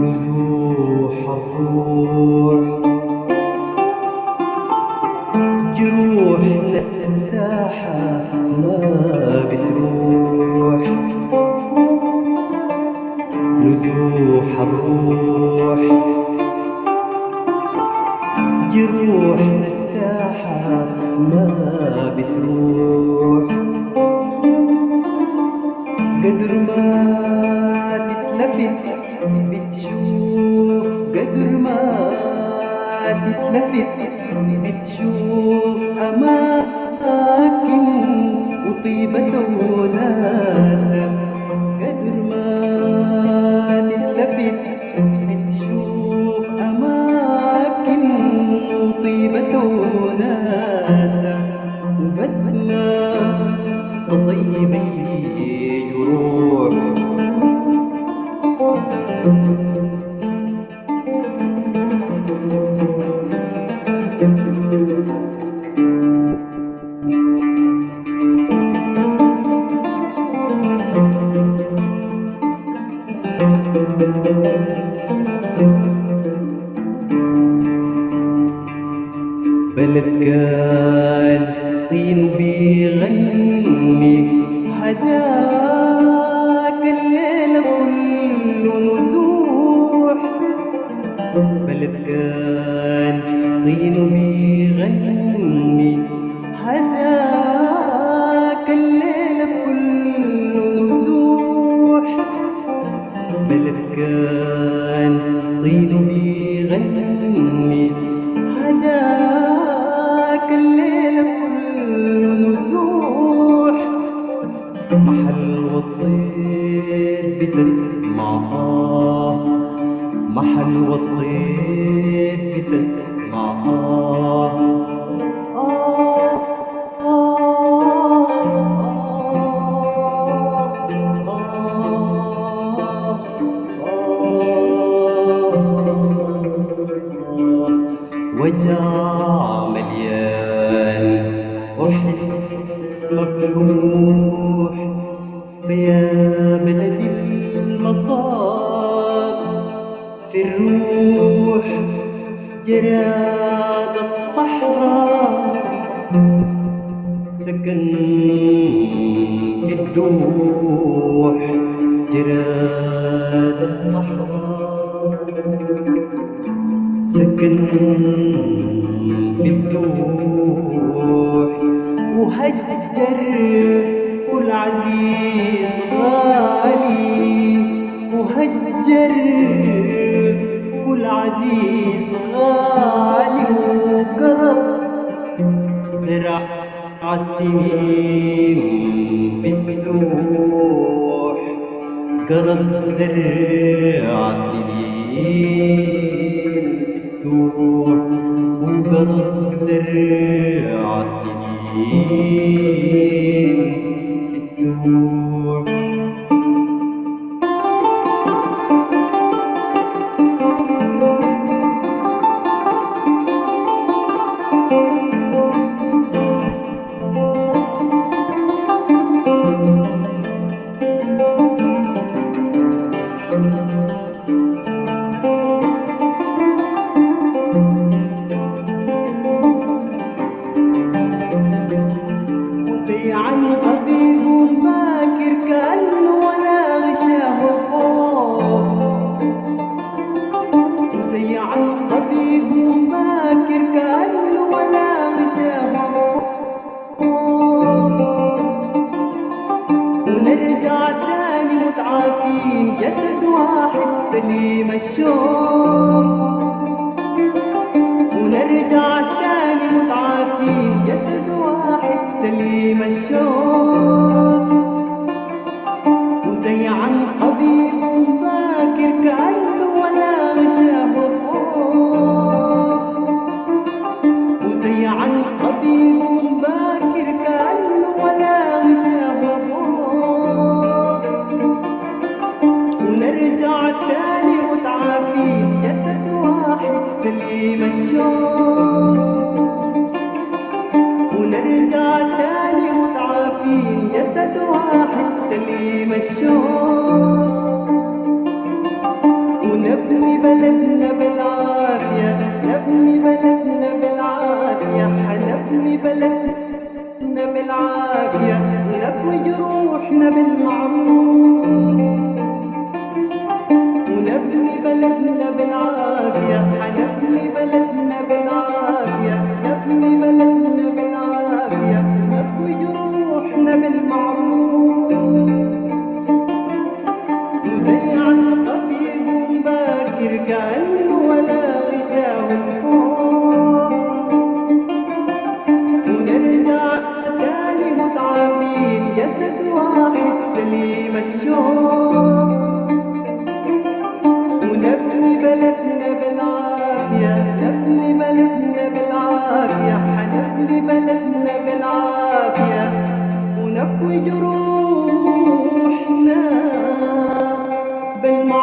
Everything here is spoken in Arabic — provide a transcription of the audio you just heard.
نزوح الروح جروح نتاحة ما بتروح. نزوح الروح جروح نتاحة ما بتروح. قدر ما تتلفت بتشوف، قدر ما تتلفت بتشوف أماكن وطيبة وناسة. قدر ما تتلفت بتشوف أماكن وطيبة وناسة. وبس ما تطيبي جروح. بلد كان طين بيغني هداك الليل كله نزوح. بلد كان طين بيغني هداك الليل كله نزوح. بلد كان طين بيغني هداك الليل كله نزوح. محل والطير بتسمعها، محل والطير بتسمعها. وجع مليان وحس مفلوح. فيا بلد المصاب في الروح جراد الصحراء سكن في الدوح. جراد الصحراء سكن في الدوح. وهجر كل عزيز غالي، وهجر كل عزيز غالي. وقرب زرع السنين في السوح. قرب زرع السنين في السوح. وقرب زرع السنين في السوح. عن طبيب باكر كأنه ولا غشاه الخوف. وزي عن طبيب باكر كأنه ولا غشاه الخوف. ونرجع تاني متعافين جسد واحد سليم الشوق. ونرجع تاني متعافين جسد واحد سليم الشوق. وزي عن طبيب باكر كأنه ولا غشاه الخوف. وزي عن طبيب باكر كأنه ولا غشاه الخوف. ونرجع تاني متعافين جسد واحد سليم الشوق. ونرجع تاني متعافين جسد واحد سليم الشوق. سيعا خفيف باكر كأنه ولا غشاء الخوف، ونرجع تاني متعافين جسد واحد سليم الشوق، ونبني بلدنا بالعافية، نبني بلدنا بالعافية، حنبني بلدنا بالعافية، ونكوي جروحنا بالمعافية.